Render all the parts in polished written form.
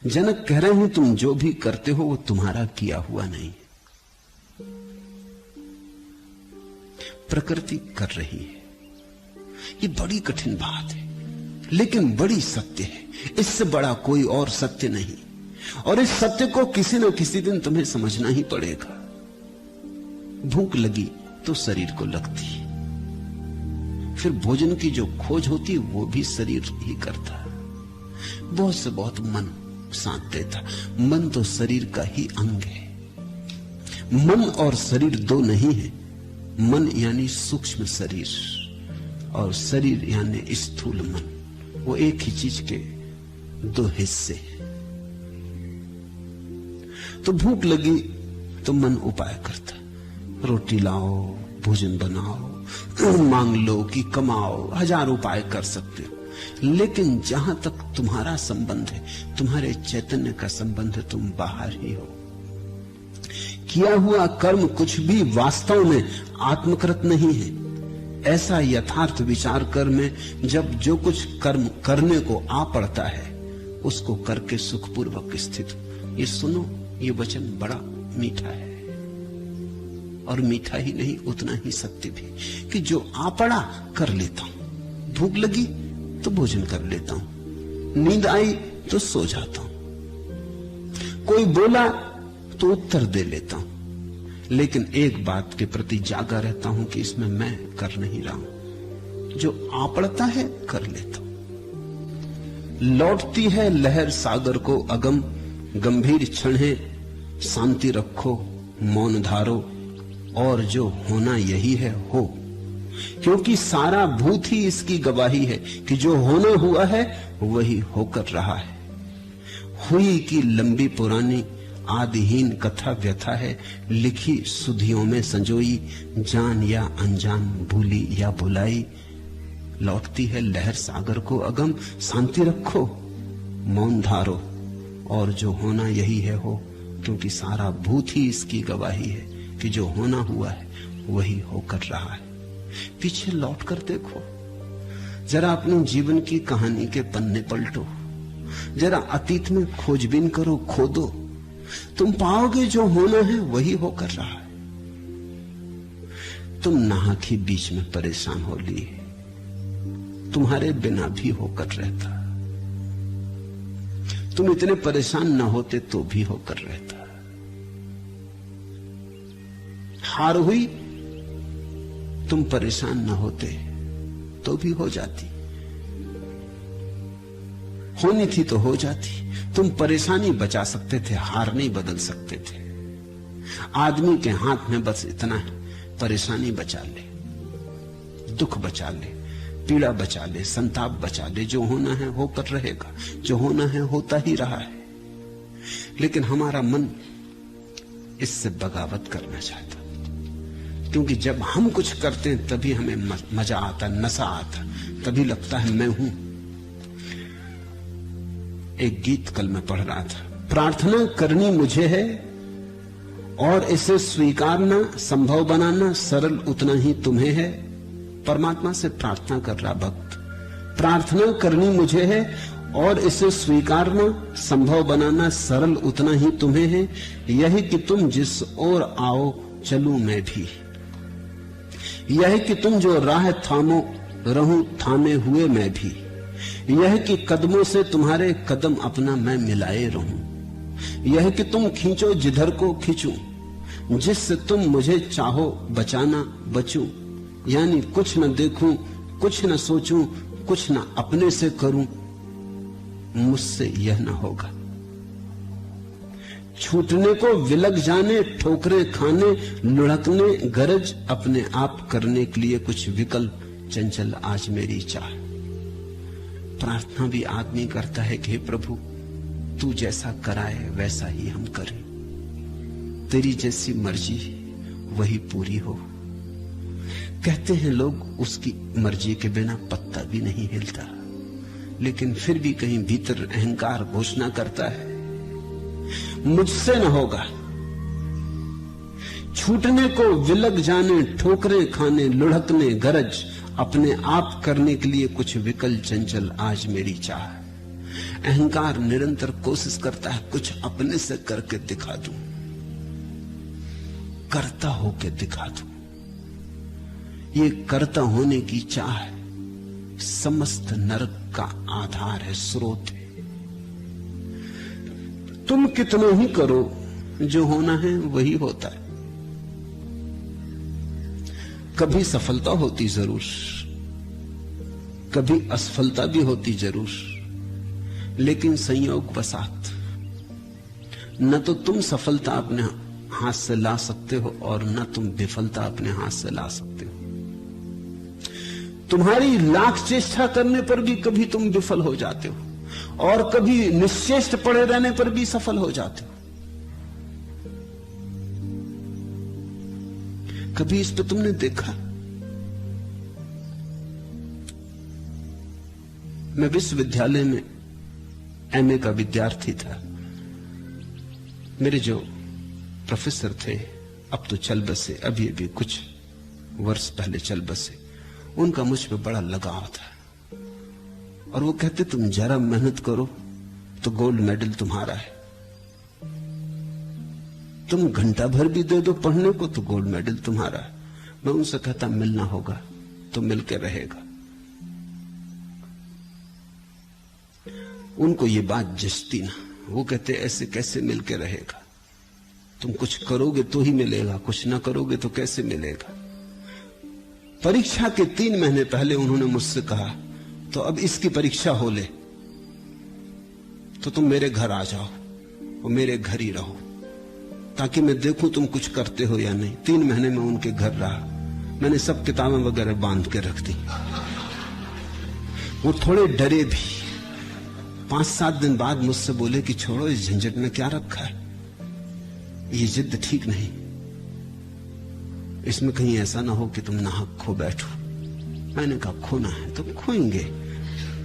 जनक कह रहे हैं तुम जो भी करते हो वो तुम्हारा किया हुआ नहीं, प्रकृति कर रही है। ये बड़ी कठिन बात है, लेकिन बड़ी सत्य है। इससे बड़ा कोई और सत्य नहीं, और इस सत्य को किसी न किसी दिन तुम्हें समझना ही पड़ेगा। भूख लगी तो शरीर को लगती, फिर भोजन की जो खोज होती वो भी शरीर ही करता। बहुत से बहुत मन साथ देता। मन तो शरीर का ही अंग है। मन और शरीर दो नहीं है। मन यानी सूक्ष्म शरीर और शरीर यानी स्थूल मन, वो एक ही चीज के दो हिस्से। तो भूख लगी तो मन उपाय करता, रोटी लाओ, भोजन बनाओ, मांग लो कि कमाओ, हजार उपाय कर सकते हो। लेकिन जहां तक तुम्हारा संबंध है, तुम्हारे चैतन्य का संबंध है, तुम बाहर ही हो। किया हुआ कर्म कुछ भी वास्तव में आत्मकृत नहीं है। ऐसा यथार्थ विचार कर में जब जो कुछ कर्म करने को आ पड़ता है उसको करके सुखपूर्वक स्थित। ये सुनो, ये वचन बड़ा मीठा है, और मीठा ही नहीं उतना ही सत्य भी, कि जो आ पड़ा कर लेता हूं। भूख लगी तो भोजन कर लेता हूं, नींद आई तो सो जाता हूं, कोई बोला तो उत्तर दे लेता हूं, लेकिन एक बात के प्रति जागा रहता हूं कि इसमें मैं कर नहीं रहा हूं। जो आ पड़ता है कर लेता हूं। लौटती है लहर सागर को अगम, गंभीर क्षण है शांति रखो, मौन धारो, और जो होना यही है हो। क्योंकि सारा भूत ही इसकी गवाही है कि जो होना हुआ है वही होकर रहा है। हुई की लंबी पुरानी आदिहीन कथा व्यथा है, लिखी सुधियों में संजोई, जान या अनजान, भूली या भुलाई। लौटती है लहर सागर को अगम, शांति रखो, मौन धारो, और जो होना यही है हो। क्योंकि सारा भूत ही इसकी गवाही है कि जो होना हुआ है वही होकर रहा है। पीछे लौट कर देखो, जरा अपने जीवन की कहानी के पन्ने पलटो, जरा अतीत में खोजबीन करो, खोदो, तुम पाओगे जो होना है वही होकर रहा है। तुम नाहक ही बीच में परेशान हो लिए, तुम्हारे बिना भी होकर रहता। तुम इतने परेशान ना होते तो भी होकर रहता। हार हुई, तुम परेशान ना होते तो भी हो जाती। होनी थी तो हो जाती। तुम परेशानी बचा सकते थे, हार नहीं बदल सकते थे। आदमी के हाथ में बस इतना है, परेशानी बचा ले, दुख बचा ले, पीड़ा बचा ले, संताप बचा ले। जो होना है होकर रहेगा, जो होना है होता ही रहा है। लेकिन हमारा मन इससे बगावत करना चाहता, क्योंकि जब हम कुछ करते हैं तभी हमें मजा आता, नशा आता, तभी लगता है मैं हूं। एक गीत कल मैं पढ़ रहा था, प्रार्थना करनी मुझे है और इसे स्वीकारना, संभव बनाना सरल उतना ही तुम्हें है। परमात्मा से प्रार्थना कर रहा भक्त, प्रार्थना करनी मुझे है और इसे स्वीकारना, संभव बनाना सरल उतना ही तुम्हें है। यही कि तुम जिस ओर आओ चलूं मैं भी, यह कि तुम जो राह थामो रहूं थामे हुए मैं भी, यह कि कदमों से तुम्हारे कदम अपना मैं मिलाए रहूं, यह कि तुम खींचो जिधर को खींचूं, जिससे तुम मुझे चाहो बचाना बचूं। यानी कुछ न देखूं, कुछ न सोचूं, कुछ न अपने से करूं, मुझसे यह न होगा। छूटने को विलग जाने, ठोकरें खाने, लुढ़कने गरज, अपने आप करने के लिए कुछ विकल्प चंचल आज मेरी चाह। प्रार्थना भी आदमी करता है कि हे प्रभु तू जैसा कराए वैसा ही हम करें, तेरी जैसी मर्जी वही पूरी हो। कहते हैं लोग उसकी मर्जी के बिना पत्ता भी नहीं हिलता, लेकिन फिर भी कहीं भीतर अहंकार घोषणा करता है मुझसे न होगा। छूटने को विलग जाने, ठोकरें खाने, लुढ़कने गरज, अपने आप करने के लिए कुछ विकल चंचल आज मेरी चाह। अहंकार निरंतर कोशिश करता है कुछ अपने से करके दिखा दूं, करता होके दिखा दूं। ये करता होने की चाह समस्त नरक का आधार है, स्रोत है। तुम कितना ही करो, जो होना है वही होता है। कभी सफलता होती जरूर, कभी असफलता भी होती जरूर, लेकिन संयोग वसात न तो तुम सफलता अपने हाथ से ला सकते हो और न तुम विफलता अपने हाथ से ला सकते हो। तुम्हारी लाख चेष्टा करने पर भी कभी तुम विफल हो जाते हो और कभी निश्चेष्ट पड़े रहने पर भी सफल हो जाते हो। कभी इस पे तुमने देखा? मैं विश्वविद्यालय में एमए का विद्यार्थी था। मेरे जो प्रोफेसर थे अब तो चल बसे, अभी अभी कुछ वर्ष पहले चल बसे, उनका मुझ पे बड़ा लगाव था और वो कहते तुम जरा मेहनत करो तो गोल्ड मेडल तुम्हारा है, तुम घंटा भर भी दे दो पढ़ने को तो गोल्ड मेडल तुम्हारा है। मैं उनसे कहता मिलना होगा तो मिलके रहेगा। उनको ये बात जचती ना, वो कहते ऐसे कैसे मिलके रहेगा, तुम कुछ करोगे तो ही मिलेगा, कुछ ना करोगे तो कैसे मिलेगा। परीक्षा के 3 महीने पहले उन्होंने मुझसे कहा तो अब इसकी परीक्षा हो ले तो तुम मेरे घर आ जाओ और मेरे घर ही रहो ताकि मैं देखूं तुम कुछ करते हो या नहीं। 3 महीने में उनके घर रहा, मैंने सब किताबें वगैरह बांध के रख दी। वो थोड़े डरे भी। 5-7 दिन बाद मुझसे बोले कि छोड़ो, इस झंझट में क्या रखा है, ये जिद ठीक नहीं, इसमें कहीं ऐसा ना हो कि तुम नाहक खो बैठो। मैंने कहा खोना है तो खोएंगे,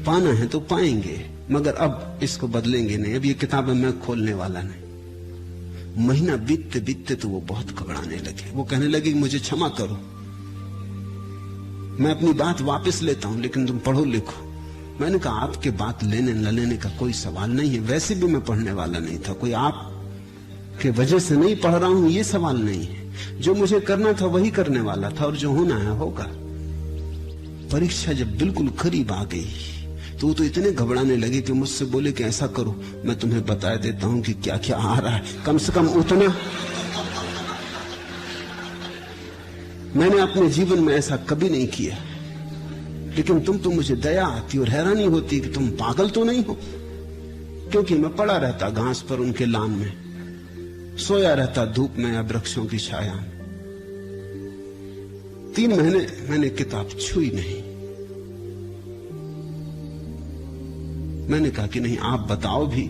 पाना है तो पाएंगे, मगर अब इसको बदलेंगे नहीं, अब ये किताबें मैं खोलने वाला नहीं। महीना बीतते बीतते तो वो बहुत घबराने लगे। वो कहने लगे मुझे क्षमा करो, मैं अपनी बात वापस लेता हूं, लेकिन तुम पढ़ो लिखो। मैंने कहा आपके बात लेने न लेने का कोई सवाल नहीं है, वैसे भी मैं पढ़ने वाला नहीं था, कोई आप के वजह से नहीं पढ़ रहा हूं ये सवाल नहीं है। जो मुझे करना था वही करने वाला था और जो होना है होगा। परीक्षा जब बिल्कुल करीब आ गई तो वो तो इतने घबराने लगे कि मुझसे बोले कि ऐसा करो, मैं तुम्हें बता देता हूं कि क्या क्या आ रहा है, कम से कम उतना। मैंने अपने जीवन में ऐसा कभी नहीं किया, लेकिन तुम तो मुझे दया आती और हैरानी होती कि तुम पागल तो नहीं हो। क्योंकि मैं पड़ा रहता घास पर उनके लान में, सोया रहता धूप में या वृक्षों की छाया में। 3 महीने मैंने किताब छुई नहीं। मैंने कहा कि नहीं, आप बताओ भी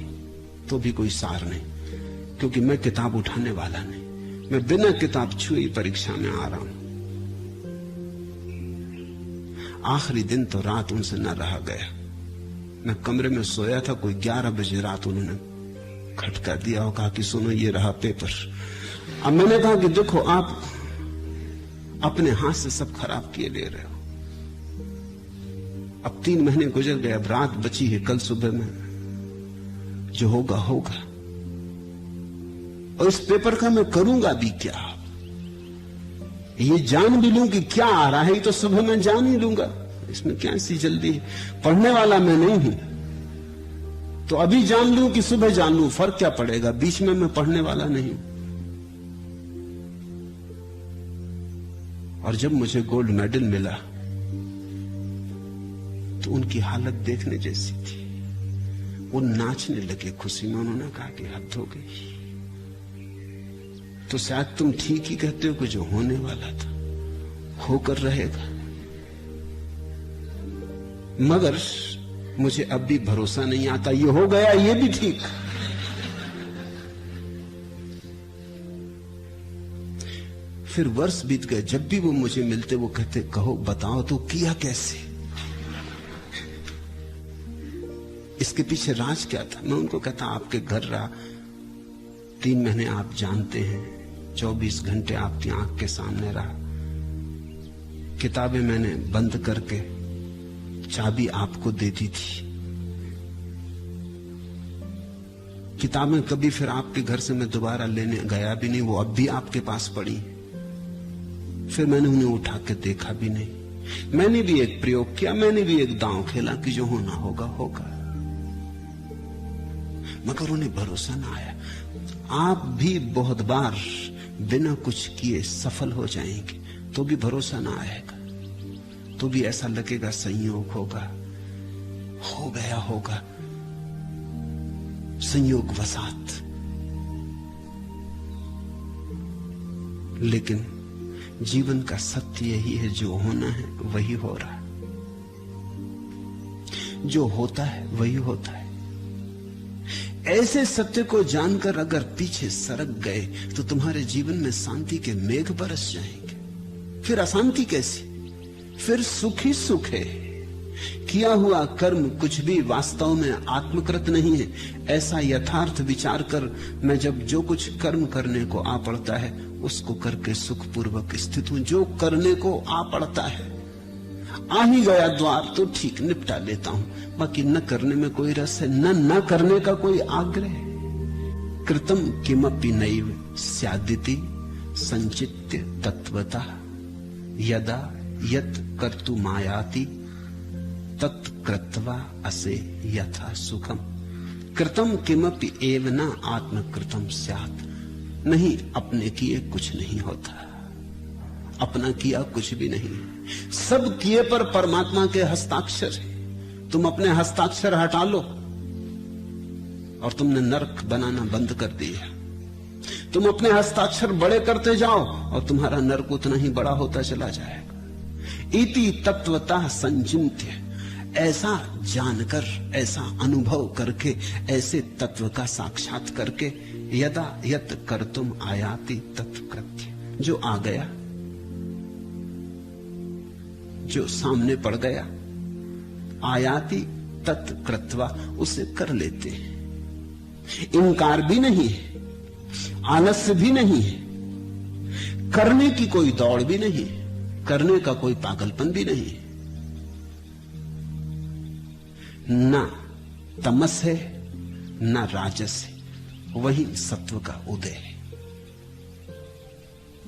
तो भी कोई सार नहीं, क्योंकि मैं किताब उठाने वाला नहीं। मैं बिना किताब छुई परीक्षा में आ रहा हूं। आखिरी दिन तो रात उनसे न रहा गया। मैं कमरे में सोया था, कोई 11 बजे रात उन्होंने खटका दिया और कहा कि सुनो ये रहा पेपर। अब मैंने कहा कि देखो आप अपने हाथ से सब खराब किए ले रहे हो। अब 3 महीने गुजर गए, अब रात बची है, कल सुबह में जो होगा होगा। और इस पेपर का मैं करूंगा भी क्या, ये जान भी लूं कि क्या आ रहा है, तो सुबह मैं जान ही लूंगा, इसमें क्या सी जल्दी है। पढ़ने वाला मैं नहीं हूं तो अभी जान लूं कि सुबह जान लूं, फर्क क्या पड़ेगा, बीच में मैं पढ़ने वाला नहीं हूं। और जब मुझे गोल्ड मेडल मिला तो उनकी हालत देखने जैसी थी। वो नाचने लगे खुशी में। उन्होंने कहा कि हद हो गई, तो शायद तुम ठीक ही कहते हो कि जो होने वाला था होकर रहेगा। मगर मुझे अब भी भरोसा नहीं आता, ये हो गया ये भी ठीक। फिर वर्ष बीत गए, जब भी वो मुझे मिलते वो कहते कहो बताओ तो किया कैसे, इसके पीछे राज क्या था। मैं उनको कहता आपके घर रहा, 3 महीने आप जानते हैं, 24 घंटे आपकी आंख के सामने रहा, किताबें मैंने बंद करके चाबी आपको दे दी थी, किताबें कभी फिर आपके घर से मैं दोबारा लेने गया भी नहीं, वो अब भी आपके पास पड़ी। फिर मैंने उन्हें उठा के देखा भी नहीं। मैंने भी एक प्रयोग किया, मैंने भी एक दांव खेला कि जो होना होगा होगा, मगर उन्हें भरोसा ना आया। आप भी बहुत बार बिना कुछ किए सफल हो जाएंगे तो भी भरोसा ना आएगा, तो भी ऐसा लगेगा संयोग होगा, हो गया होगा, संयोग वसात। लेकिन जीवन का सत्य यही है, जो होना है वही हो रहा है, जो होता है वही होता है। ऐसे सत्य को जानकर अगर पीछे सरक गए तो तुम्हारे जीवन में शांति के मेघ बरस जाएंगे। फिर अशांति कैसी, फिर सुख ही सुख है। किया हुआ कर्म कुछ भी वास्तव में आत्मकृत नहीं है, ऐसा यथार्थ विचार कर मैं जब जो कुछ कर्म करने को आ पड़ता है उसको करके सुखपूर्वक स्थित हूं। जो करने को आ पड़ता है, आ ही गया द्वार तो ठीक निपटा लेता हूं, बाकी न करने में कोई रस है, न करने का कोई आग्रह। कृतम किमपि नैव स्यादिति संचित्य तत्वतः यदा यत् कर्तुमायाति तत्कृत्वा असे यथा सुखम। कृतम किमपि एव न आत्मकृतम स्यात्। नहीं, अपने किए कुछ नहीं होता, अपना किया कुछ भी नहीं। सब किए पर परमात्मा के हस्ताक्षर है। तुम अपने हस्ताक्षर हटा लो और तुमने नरक बनाना बंद कर दिया। तुम अपने हस्ताक्षर बड़े करते जाओ और तुम्हारा नरक उतना ही बड़ा होता चला जाएगा। इति तत्वतः संचिन्त्य, ऐसा जानकर, ऐसा अनुभव करके, ऐसे तत्व का साक्षात करके, यदा यत् कर्तुम आयाति तत्कृत्य, जो आ गया, जो सामने पड़ गया, आयाति तत्कृत्वा, उसे कर लेते हैं। इनकार भी नहीं है, आलस्य भी नहीं है, करने की कोई दौड़ भी नहीं, करने का कोई पागलपन भी नहीं। ना तमस है ना राजस है, वही सत्व का उदय है।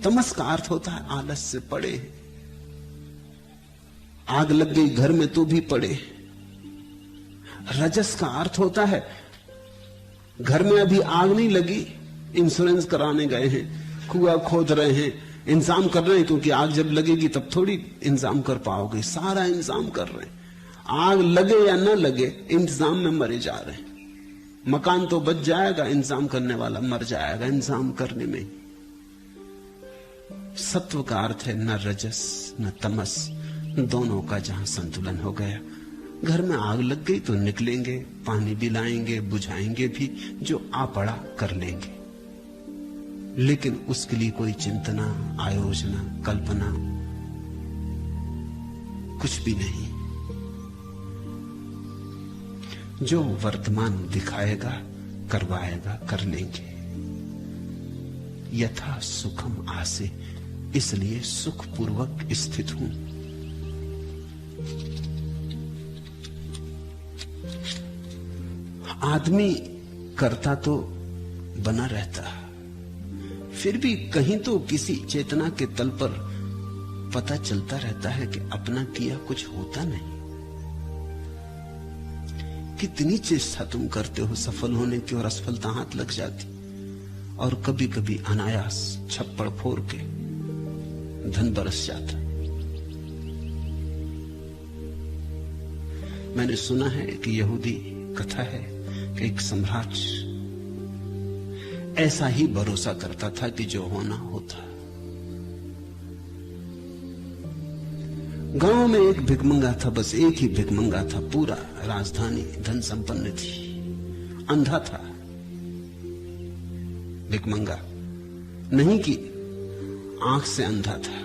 तमस का अर्थ होता है आलस से पड़े, आग लग गई घर में तो भी पड़े। रजस का अर्थ होता है घर में अभी आग नहीं लगी, इंश्योरेंस कराने गए हैं, कुआं खोद रहे हैं, इंतजाम कर रहे हैं, क्योंकि आग जब लगेगी तब थोड़ी इंतजाम कर पाओगे, सारा इंतजाम कर रहे हैं। आग लगे या न लगे इंतजाम में मरे जा रहे हैं। मकान तो बच जाएगा, इंतजाम करने वाला मर जाएगा इंतजाम करने में। सत्व का अर्थ है न रजस न तमस, दोनों का जहां संतुलन हो गया। घर में आग लग गई तो निकलेंगे, पानी भी लाएंगे, बुझाएंगे भी, जो आ पड़ा कर लेंगे, लेकिन उसके लिए कोई चिंतना, आयोजना, कल्पना कुछ भी नहीं। जो वर्तमान दिखाएगा, करवाएगा, कर लेंगे। यथा सुखम आसे, इसलिए सुखपूर्वक स्थित हूं। आदमी करता तो बना रहता, फिर भी कहीं तो किसी चेतना के तल पर पता चलता रहता है कि अपना किया कुछ होता नहीं। कितनी चेष्टा तुम करते हो सफल होने की और असफलता हाथ लग जाती, और कभी कभी अनायास छप्पड़ फोड़ के धन बरस जाता। मैंने सुना है कि यहूदी कथा है कि एक सम्राट ऐसा ही भरोसा करता था कि जो होना होता। गांव में एक भिखमंगा था, बस एक ही भिखमंगा था, पूरा राजधानी धन संपन्न थी, अंधा था भिखमंगा, नहीं कि आंख से अंधा था,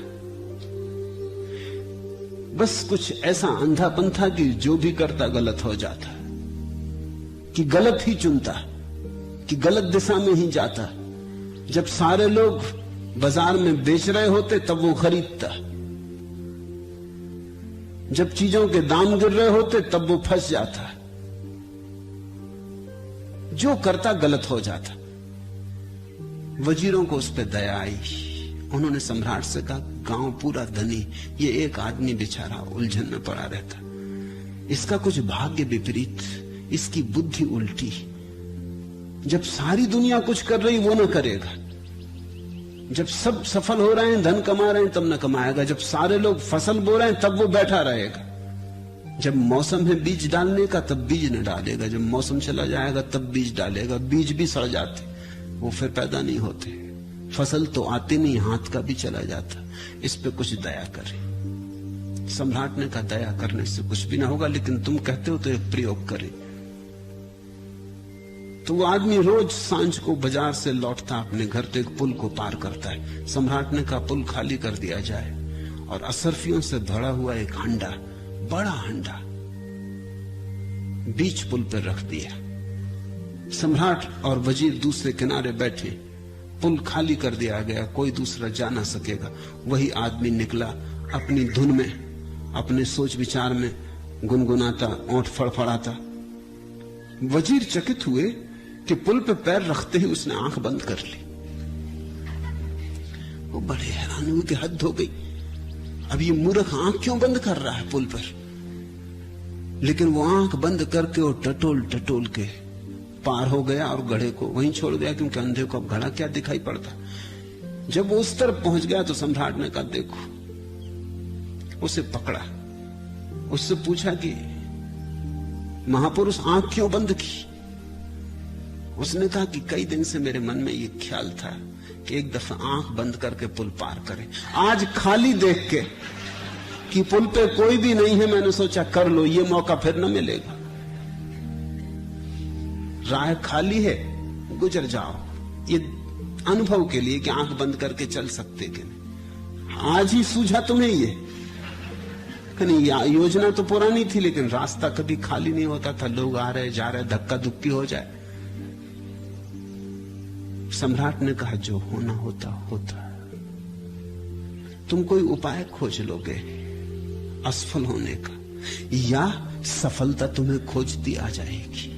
बस कुछ ऐसा अंधापन था कि जो भी करता गलत हो जाता, कि गलत ही चुनता, कि गलत दिशा में ही जाता। जब सारे लोग बाजार में बेच रहे होते तब वो खरीदता, जब चीजों के दाम गिर रहे होते तब वो फंस जाता। जो करता गलत हो जाता। वजीरों को उस पर दया आई। उन्होंने सम्राट से कहा, गांव पूरा धनी, ये एक आदमी बेचारा उलझन में पड़ा रहता, इसका कुछ भाग्य विपरीत, इसकी बुद्धि उल्टी। जब सारी दुनिया कुछ कर रही वो न करेगा, जब सब सफल हो रहे हैं, धन कमा रहे हैं, तब न कमाएगा, जब सारे लोग फसल बो रहे हैं तब वो बैठा रहेगा, जब मौसम है बीज डालने का तब बीज न डालेगा, जब मौसम चला जाएगा तब बीज डालेगा। बीज भी सड़ जाते, वो फिर पैदा नहीं होते, फसल तो आती नहीं, हाथ का भी चला जाता। इस पे कुछ दया करे। सम्राट ने कहा, दया करने से कुछ भी ना होगा, लेकिन तुम कहते हो तो एक प्रयोग करें। तो वो आदमी रोज सांझ को बाजार से लौटता अपने घर, तो एक पुल को पार करता है। सम्राट ने कहा, पुल खाली कर दिया जाए, और असरफियों से भरा हुआ एक हंडा, बड़ा हंडा बीच पुल पर रख दिया। सम्राट और वजीर दूसरे किनारे बैठे, पुल खाली कर दिया गया, कोई दूसरा जा ना सकेगा। वही आदमी निकला अपनी धुन में, अपने सोच विचार में गुनगुनाता, ओंठ फड़फड़ाता। वजीर चकित हुए कि पुल पे पैर रखते ही उसने आंख बंद कर ली। वो बड़े हैरान हुए कि हद हो गई, अब ये मूर्ख आंख क्यों बंद कर रहा है पुल पर। लेकिन वो आंख बंद करके वो टटोल टटोल के पार हो गया और घड़े को वहीं छोड़ दिया, क्योंकि अंधे को अब घड़ा क्या दिखाई पड़ता। जब वो उस तरफ पहुंच गया तो सम्राट ने कहा, देखो। उसे पकड़ा, उससे पूछा कि महापुरुष आंख क्यों बंद की। उसने कहा कि कई दिन से मेरे मन में ये ख्याल था कि एक दफा आंख बंद करके पुल पार करें। आज खाली देख के कि पुल पे कोई भी नहीं है, मैंने सोचा कर लो, ये मौका फिर न मिलेगा। राह खाली है, गुजर जाओ, ये अनुभव के लिए कि आंख बंद करके चल सकते कि नहीं। आज ही सूझा तुम्हें ये, योजना तो पुरानी थी, लेकिन रास्ता कभी खाली नहीं होता था, लोग आ रहे जा रहे, धक्का धुक्की हो जाए। सम्राट ने कहा, जो होना होता होता। तुम कोई उपाय खोज लोगे असफल होने का, या सफलता तुम्हें खोजती आ जाएगी।